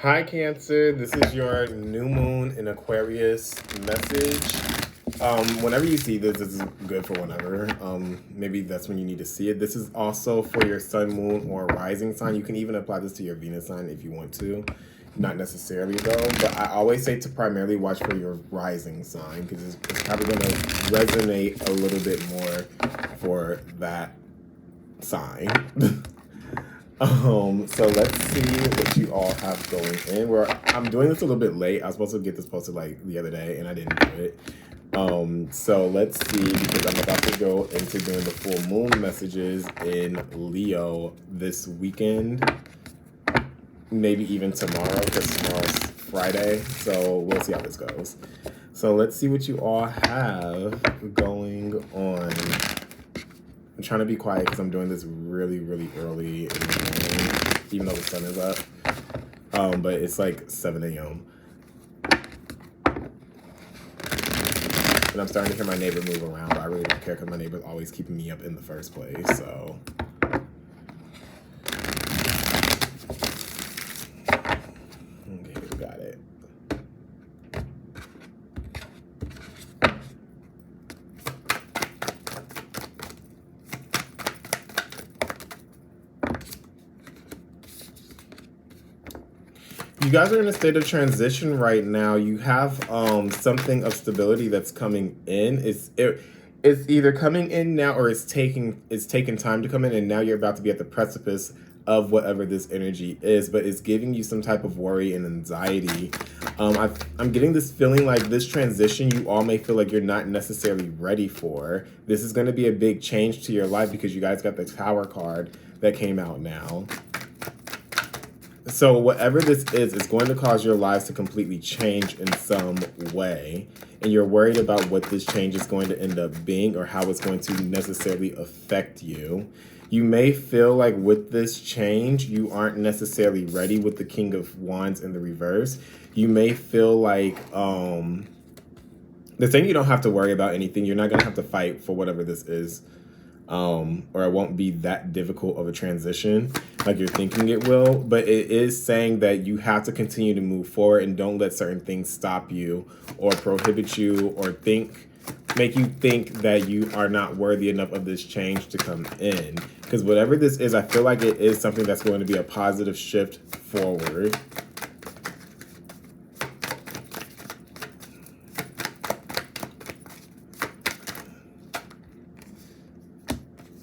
Hi, Cancer. This is your new moon in Aquarius message. Whenever you see this, this is good for whenever. Maybe that's when you need to see it. This is also for your sun, moon, or rising sign. You can even apply this to your Venus sign if you want to. Not necessarily, though. But I always say to primarily watch for your rising sign because it's probably going to resonate a little bit more for that sign. So let's see what you all have going in. I'm doing this a little bit late. I was supposed to get this posted like the other day and I didn't do it. So let's see because I'm about to go into doing the full moon messages in Leo this weekend. Maybe even tomorrow because tomorrow's Friday. So we'll see how this goes. So let's see what you all have going on. I'm trying to be quiet because I'm doing this really, really early in the morning, even though the sun is up. But it's like 7 a.m. And I'm starting to hear my neighbor move around, but I really don't care because my neighbor's always keeping me up in the first place, so. Okay, we got it. You guys are in a state of transition right now. You have something of stability that's coming in. It's either coming in now or it's taking time to come in, and now you're about to be at the precipice of whatever this energy is, but it's giving you some type of worry and anxiety. I'm getting this feeling like this transition you all may feel like you're not necessarily ready for. This is going to be a big change to your life because you guys got the Tower card that came out now. So whatever this is, it's going to cause your lives to completely change in some way. And you're worried about what this change is going to end up being or how it's going to necessarily affect you. You may feel like with this change, you aren't necessarily ready with the King of Wands in the reverse. You may feel like they're saying you don't have to worry about anything. You're not going to have to fight for whatever this is. Or it won't be that difficult of a transition like you're thinking it will, but it is saying that you have to continue to move forward and don't let certain things stop you or prohibit you or make you think that you are not worthy enough of this change to come in. Because whatever this is, I feel like it is something that's going to be a positive shift forward.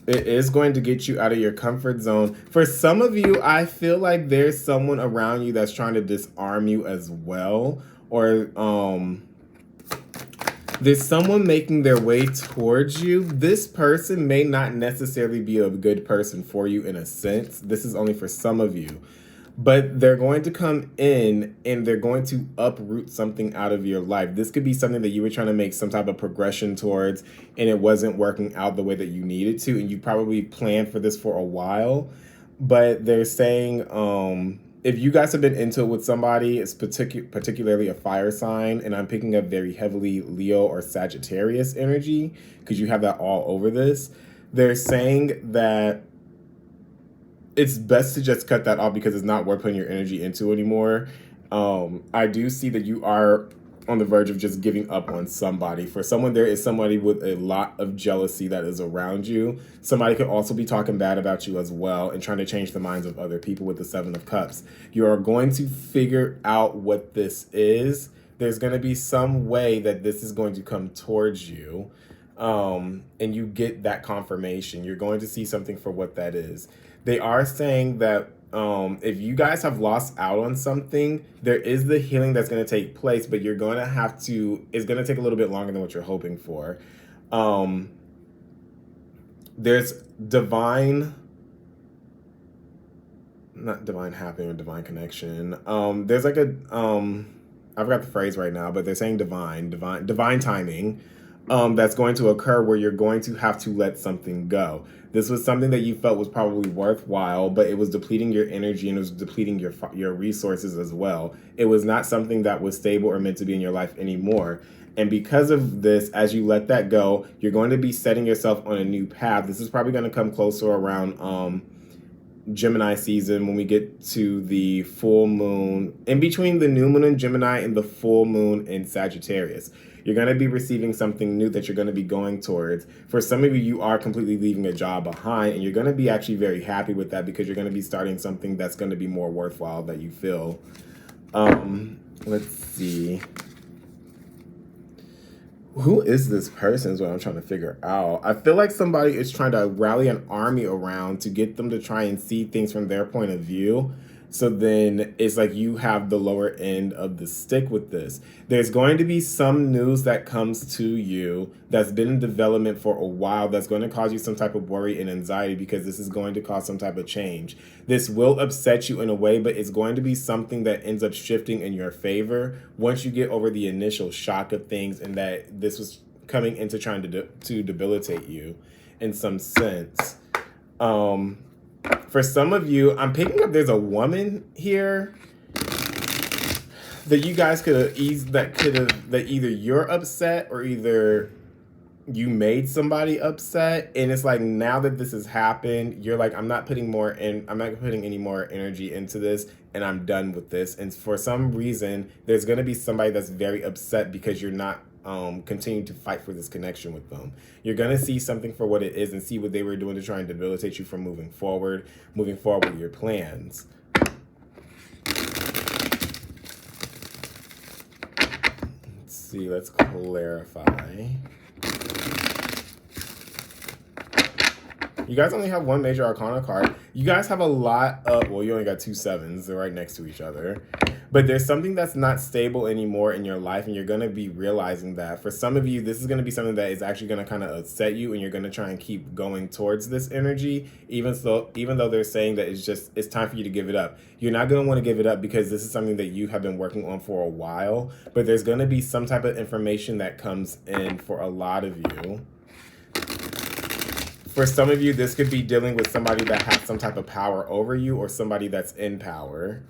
It is going to get you out of your comfort zone. For some of you, I feel like there's someone around you that's trying to disarm you as well. Or there's someone making their way towards you. This person may not necessarily be a good person for you in a sense. This is only for some of you. But they're going to come in and they're going to uproot something out of your life. This could be something that you were trying to make some type of progression towards and it wasn't working out the way that you needed to. And you probably planned for this for a while. But they're saying if you guys have been into it with somebody, it's particularly a fire sign. And I'm picking up very heavily Leo or Sagittarius energy because you have that all over this. They're saying that it's best to just cut that off because it's not worth putting your energy into anymore. I do see that you are on the verge of just giving up on somebody. For someone, there is somebody with a lot of jealousy that is around you. Somebody could also be talking bad about you as well and trying to change the minds of other people with the Seven of Cups. You are going to figure out what this is. There's going to be some way that this is going to come towards you. And you get that confirmation. You're going to see something for what that is. They are saying that if you guys have lost out on something, there is the healing that's going to take place, but you're going to have to, it's going to take a little bit longer than what you're hoping for. There's not divine happening or divine connection. There's like I forgot the phrase right now, but they're saying divine timing. That's going to occur where you're going to have to let something go. This was something that you felt was probably worthwhile, but it was depleting your energy and it was depleting your resources as well. It was not something that was stable or meant to be in your life anymore. And because of this, as you let that go, you're going to be setting yourself on a new path. This is probably going to come closer around Gemini season, when we get to the full moon, in between the new moon in Gemini and the full moon in Sagittarius. You're going to be receiving something new that you're going to be going towards. For some of you, you are completely leaving a job behind, and you're going to be actually very happy with that because you're going to be starting something that's going to be more worthwhile that you feel. Let's see. Who is this person is what I'm trying to figure out. I feel like somebody is trying to rally an army around to get them to try and see things from their point of view. So then it's like you have the lower end of the stick with this. There's going to be some news that comes to you that's been in development for a while that's going to cause you some type of worry and anxiety because this is going to cause some type of change. This will upset you in a way, but it's going to be something that ends up shifting in your favor once you get over the initial shock of things and that this was coming into trying to debilitate you in some sense. For some of you, I'm picking up there's a woman here that you guys could have that either you're upset or either you made somebody upset, and it's like now that this has happened, you're like, I'm not putting any more energy into this, and I'm done with this. And for some reason, there's gonna be somebody that's very upset because you're not continue to fight for this connection with them. You're gonna see something for what it is and see what they were doing to try and debilitate you from moving forward with your plans. Let's see, let's clarify. You guys only have one major arcana card. You guys have a lot of, well, you only got 2 7s. They're right next to each other. But there's something that's not stable anymore in your life, and you're going to be realizing that. For some of you, this is going to be something that is actually going to kind of upset you, and you're going to try and keep going towards this energy, even though they're saying that it's time for you to give it up. You're not going to want to give it up because this is something that you have been working on for a while, but there's going to be some type of information that comes in for a lot of you. For some of you, this could be dealing with somebody that has some type of power over you or somebody that's in power.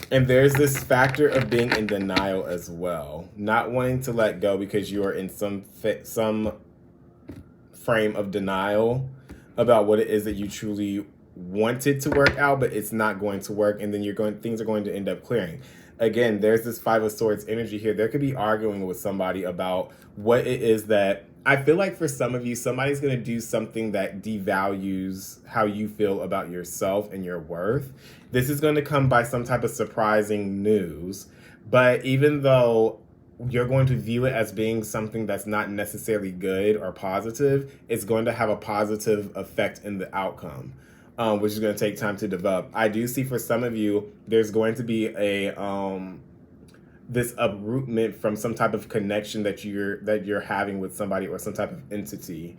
And there's this factor of being in denial as well, not wanting to let go because you are in some frame of denial about what it is that you truly wanted to work out, but it's not going to work, and then things are going to end up clearing. Again, there's this 5 of Swords energy here. There could be arguing with somebody about what it is that I feel like for some of you, somebody's going to do something that devalues how you feel about yourself and your worth. This is going to come by some type of surprising news, but even though you're going to view it as being something that's not necessarily good or positive, it's going to have a positive effect in the outcome. Which is going to take time to develop. I do see for some of you, there's going to be this uprootment from some type of connection that you're having with somebody or some type of entity.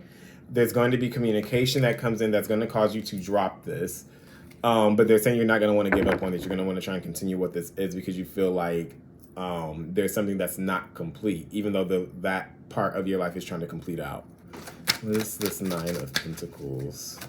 There's going to be communication that comes in that's going to cause you to drop this. But they're saying you're not going to want to give up on it. You're going to want to try and continue what this is because you feel like there's something that's not complete, even though that part of your life is trying to complete out. What is this 9 of Pentacles?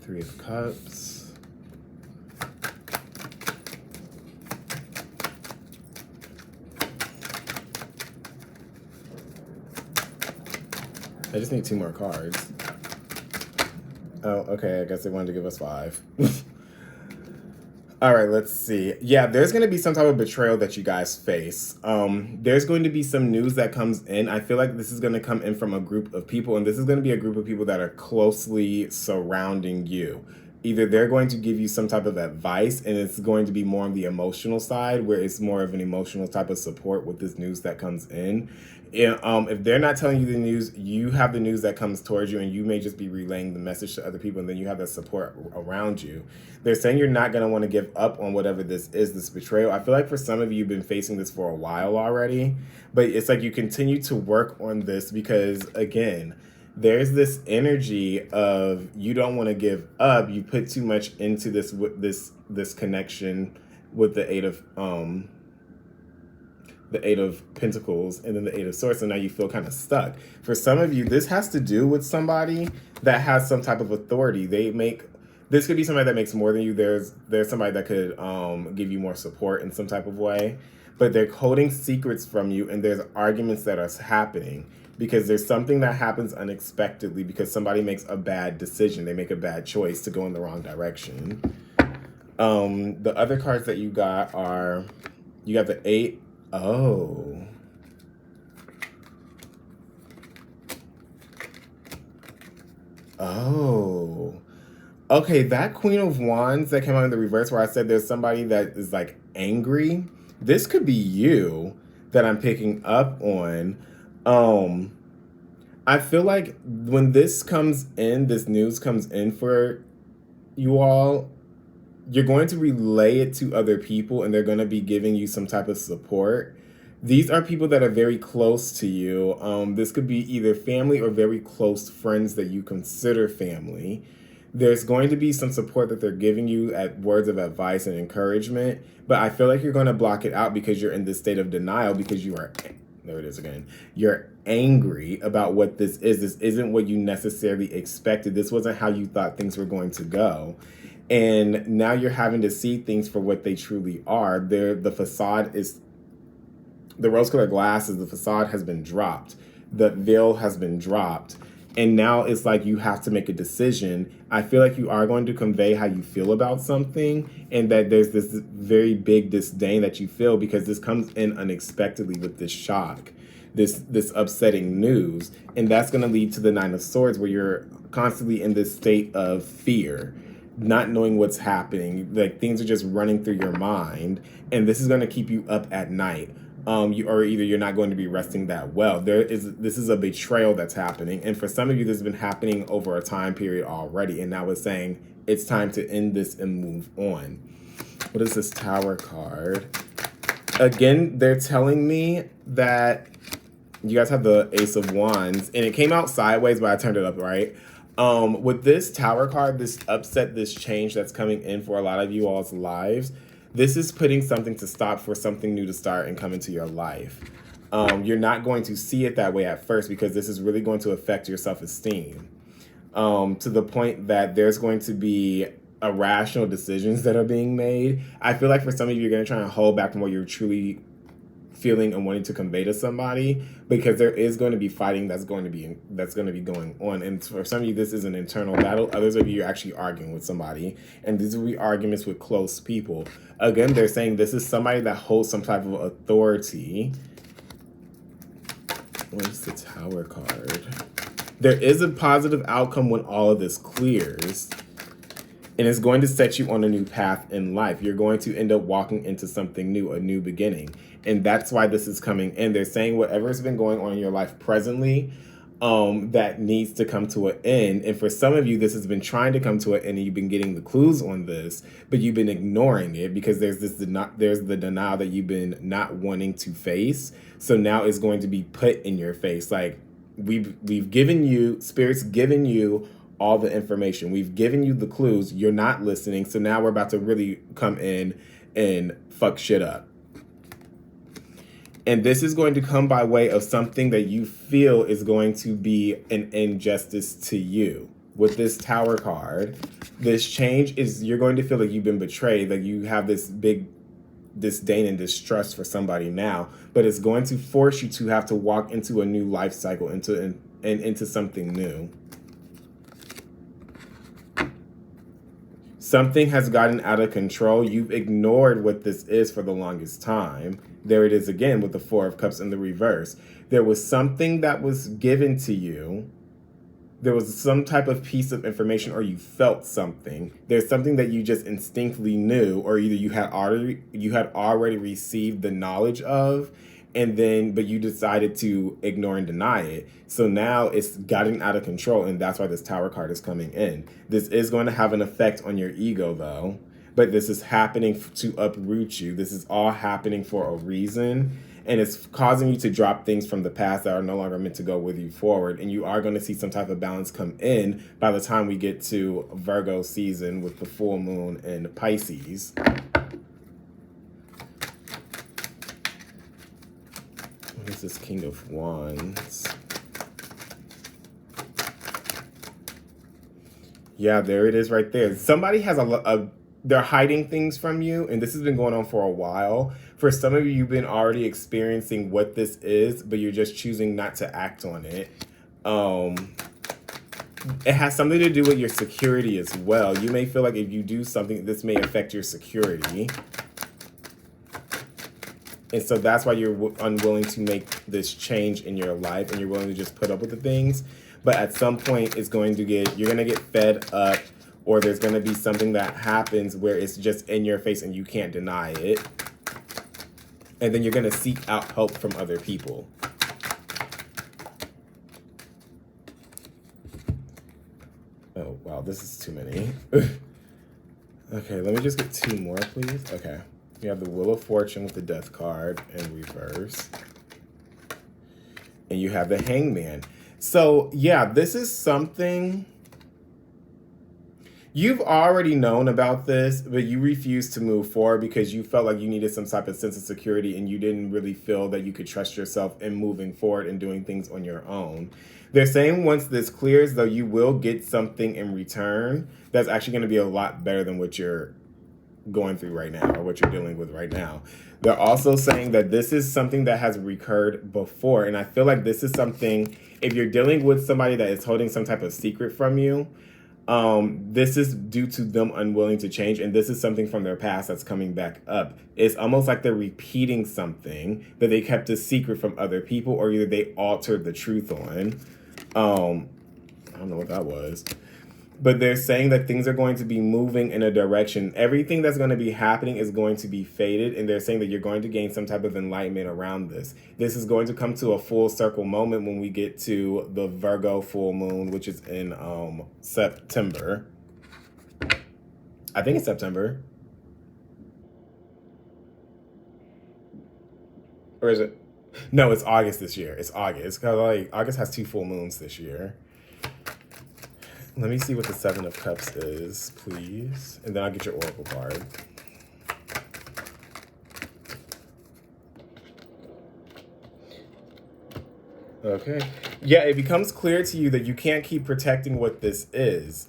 Three of Cups. I just need 2 more cards. Oh, okay, I guess they wanted to give us 5. All right, let's see. Yeah, there's going to be some type of betrayal that you guys face. There's going to be some news that comes in. I feel like this is going to come in from a group of people, and this is going to be a group of people that are closely surrounding you. Either they're going to give you some type of advice, and it's going to be more on the emotional side, where it's more of an emotional type of support with this news that comes in. If they're not telling you the news, you have the news that comes towards you, and you may just be relaying the message to other people, and then you have that support around you. They're saying you're not going to want to give up on whatever this is, this betrayal. I feel like for some of you, you've been facing this for a while already, but it's like you continue to work on this because, again, there's this energy of you don't want to give up. You put too much into this connection with the Eight of Pentacles and then the Eight of Swords, and now you feel kind of stuck. For some of you, this has to do with somebody that has some type of authority. This could be somebody that makes more than you. There's somebody that could give you more support in some type of way, but they're holding secrets from you, and there's arguments that are happening because there's something that happens unexpectedly because somebody makes a bad decision. They make a bad choice to go in the wrong direction. The other cards that you got the Eight. Oh. Oh. Okay, that Queen of Wands that came out in the reverse where I said there's somebody that is like angry. This could be you that I'm picking up on. I feel like when this news comes in for you all, you're going to relay it to other people and they're going to be giving you some type of support. These are people that are very close to you. This could be either family or very close friends that you consider family. There's going to be some support that they're giving you at words of advice and encouragement, but I feel like you're going to block it out because you're in this state of denial because there it is again. You're angry about what this is. This isn't what you necessarily expected. This wasn't how you thought things were going to go. And now you're having to see things for what they truly are. The facade is, the rose-colored glasses, the facade has been dropped. The veil has been dropped. And now it's like you have to make a decision. I feel like you are going to convey how you feel about something and that there's this very big disdain that you feel because this comes in unexpectedly with this shock, this upsetting news. And that's going to lead to the Nine of Swords where you're constantly in this state of fear, not knowing what's happening, like things are just running through your mind, and this is going to keep you up at night. You're not going to be resting that well. This is a betrayal that's happening, and for some of you, this has been happening over a time period already, and now it's saying it's time to end this and move on. What is this Tower card? Again, they're telling me that you guys have the Ace of Wands, and it came out sideways, but I turned it up right. With this Tower card, this upset, this change that's coming in for a lot of you all's lives, this is putting something to stop for something new to start and come into your life. You're not going to see it that way at first because this is really going to affect your self-esteem to the point that there's going to be irrational decisions that are being made. I feel like for some of you, you're going to try and hold back from what you're truly feeling and wanting to convey to somebody because there is going to be fighting that's going to be going on, and for some of you this is an internal battle. Others of you are actually arguing with somebody, and these will be arguments with close people. Again, they're saying this is somebody that holds some type of authority. Where's the Tower card? There is a positive outcome when all of this clears, and it's going to set you on a new path in life. You're going to end up walking into something new, a new beginning. And that's why this is coming in. They're saying whatever's been going on in your life presently, that needs to come to an end. And for some of you, this has been trying to come to an end, and you've been getting the clues on this, but you've been ignoring it because there's the denial that you've been not wanting to face. So now it's going to be put in your face. Like we've given you, Spirit's given you all the information. We've given you the clues. You're not listening. So now we're about to really come in and fuck shit up. And this is going to come by way of something that you feel is going to be an injustice to you. With this Tower card, this change is, you're going to feel like you've been betrayed, that you have this big disdain and distrust for somebody now, but it's going to force you to have to walk into a new life cycle, into something new. Something has gotten out of control. You've ignored what this is for the longest time. There it is again with the Four of Cups in the reverse. There was something that was given to you. There was some type of piece of information, or you felt something. There's something that you just instinctively knew, or either you had already received the knowledge of, but you decided to ignore and deny it. So now it's gotten out of control, and that's why this Tower card is coming in. This is going to have an effect on your ego, though, but this is happening to uproot you. This is all happening for a reason, and it's causing you to drop things from the past that are no longer meant to go with you forward, and you are going to see some type of balance come in by the time we get to Virgo season with the full moon in Pisces. is this King of Wands? Yeah, there it is right there. Somebody has they're hiding things from you, and this has been going on for a while. For some of you, you've been already experiencing what this is, but you're just choosing not to act on it. It has something to do with your security as well. You may feel like if you do something, this may affect your security. And so that's why you're unwilling to make this change in your life, and you're willing to just put up with the things. But at some point, you're going to get fed up, or there's going to be something that happens where it's just in your face and you can't deny it. And then you're going to seek out help from other people. Oh, wow, this is too many. Okay, let me just get 2 more, please. Okay. You have the Wheel of Fortune with the Death card in reverse. And you have the Hangman. So, yeah, this is something you've already known about this, but you refused to move forward because you felt like you needed some type of sense of security, and you didn't really feel that you could trust yourself in moving forward and doing things on your own. They're saying once this clears, though, you will get something in return that's actually going to be a lot better than what you're going through right now, or what you're dealing with right now. They're also saying that this is something that has recurred before, and I feel like this is something, if you're dealing with somebody that is holding some type of secret from you, this is due to them unwilling to change, and this is something from their past that's coming back up. It's almost like they're repeating something that they kept a secret from other people, or either they altered the truth on. I don't know what that was. But they're saying that things are going to be moving in a direction. Everything that's going to be happening is going to be faded, and they're saying that you're going to gain some type of enlightenment around this. This is going to come to a full circle moment when we get to the Virgo full moon, which is in September. I think it's September. Or is it? No, it's August this year. It's August. Because August has 2 full moons this year. Let me see what the 7 of Cups is, please. And then I'll get your Oracle card. Okay. Yeah, it becomes clear to you that you can't keep protecting what this is.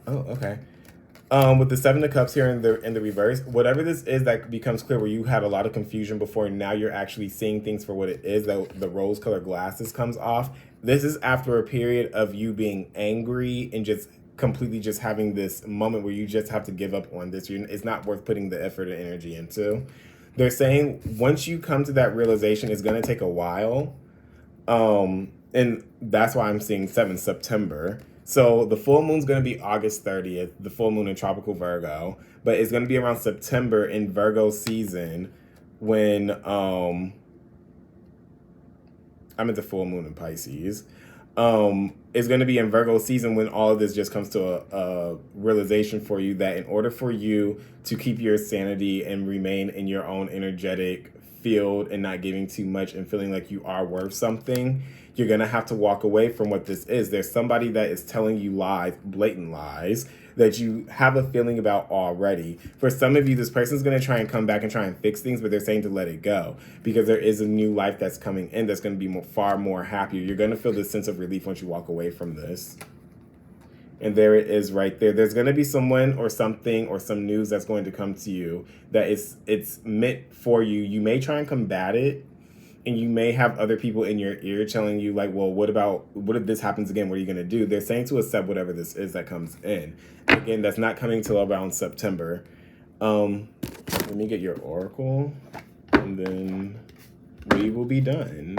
Oh, okay. With the 7 of Cups here in the reverse, whatever this is that becomes clear, where you had a lot of confusion before, and now you're actually seeing things for what it is, that the rose-colored glasses comes off. This is after a period of you being angry and just completely just having this moment where you just have to give up on this. It's not worth putting the effort and energy into. They're saying once you come to that realization, it's going to take a while. And that's why I'm seeing 7 September. So the full moon's going to be August 30th, the full moon in tropical Virgo. But it's going to be around September in Virgo season when I'm at the full moon in Pisces. It's going to be in Virgo season when all of this just comes to a realization for you that in order for you to keep your sanity and remain in your own energetic field and not giving too much and feeling like you are worth something, you're going to have to walk away from what this is. There's somebody that is telling you lies, blatant lies, that you have a feeling about already. For some of you, this person's going to try and come back and try and fix things, but they're saying to let it go because there is a new life that's coming in that's going to be far more happier. You're going to feel this sense of relief once you walk away from this. And there it is right there. There's going to be someone or something or some news that's going to come to you that it's meant for you. You may try and combat it, and you may have other people in your ear telling you, like, well, what if this happens again? What are you going to do? They're saying to accept whatever this is that comes in. Again, that's not coming till around September. Let me get your oracle, and then we will be done.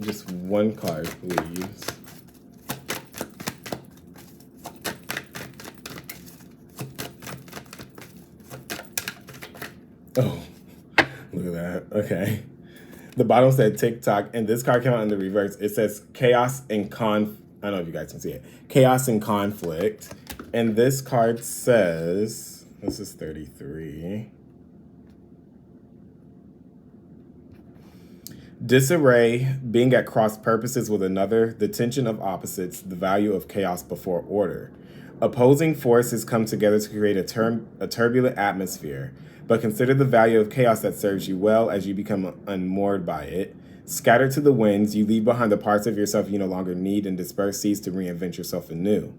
Just one card, please. Oh, look at that. Okay. The bottom said TikTok, and this card came out in the reverse. It says chaos and I don't know if you guys can see it. Chaos and conflict. And this card says, This is 33. Disarray, being at cross purposes with another, the tension of opposites, the value of chaos before order. Opposing forces come together to create a turbulent atmosphere, but consider the value of chaos that serves you well as you become unmoored by it. Scattered to the winds, you leave behind the parts of yourself you no longer need and disperse seas to reinvent yourself anew.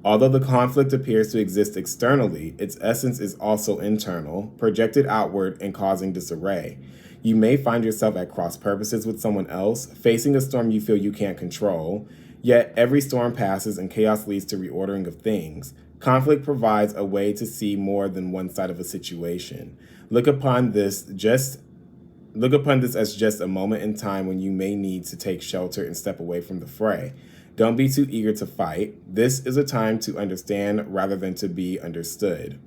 Although the conflict appears to exist externally, its essence is also internal, projected outward and causing disarray. You may find yourself at cross purposes with someone else, facing a storm you feel you can't control. Yet every storm passes and chaos leads to reordering of things. Conflict provides a way to see more than one side of a situation. Look upon this as just a moment in time when you may need to take shelter and step away from the fray. Don't be too eager to fight. This is a time to understand rather than to be understood.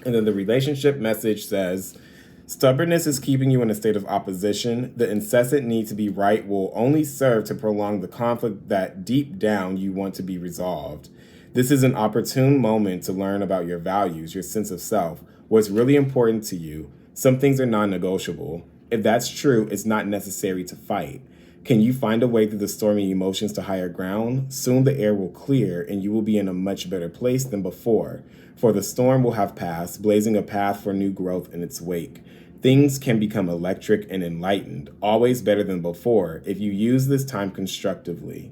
And then the relationship message says, stubbornness is keeping you in a state of opposition. The incessant need to be right will only serve to prolong the conflict that deep down you want to be resolved. This is an opportune moment to learn about your values, your sense of self, what's really important to you. Some things are non-negotiable. If that's true, it's not necessary to fight. Can you find a way through the stormy emotions to higher ground? Soon the air will clear and you will be in a much better place than before, for the storm will have passed, blazing a path for new growth in its wake. Things can become electric and enlightened, always better than before, if you use this time constructively.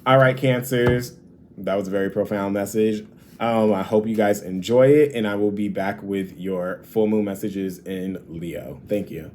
All right, Cancers, that was a very profound message. I hope you guys enjoy it, and I will be back with your full moon messages in Leo. Thank you.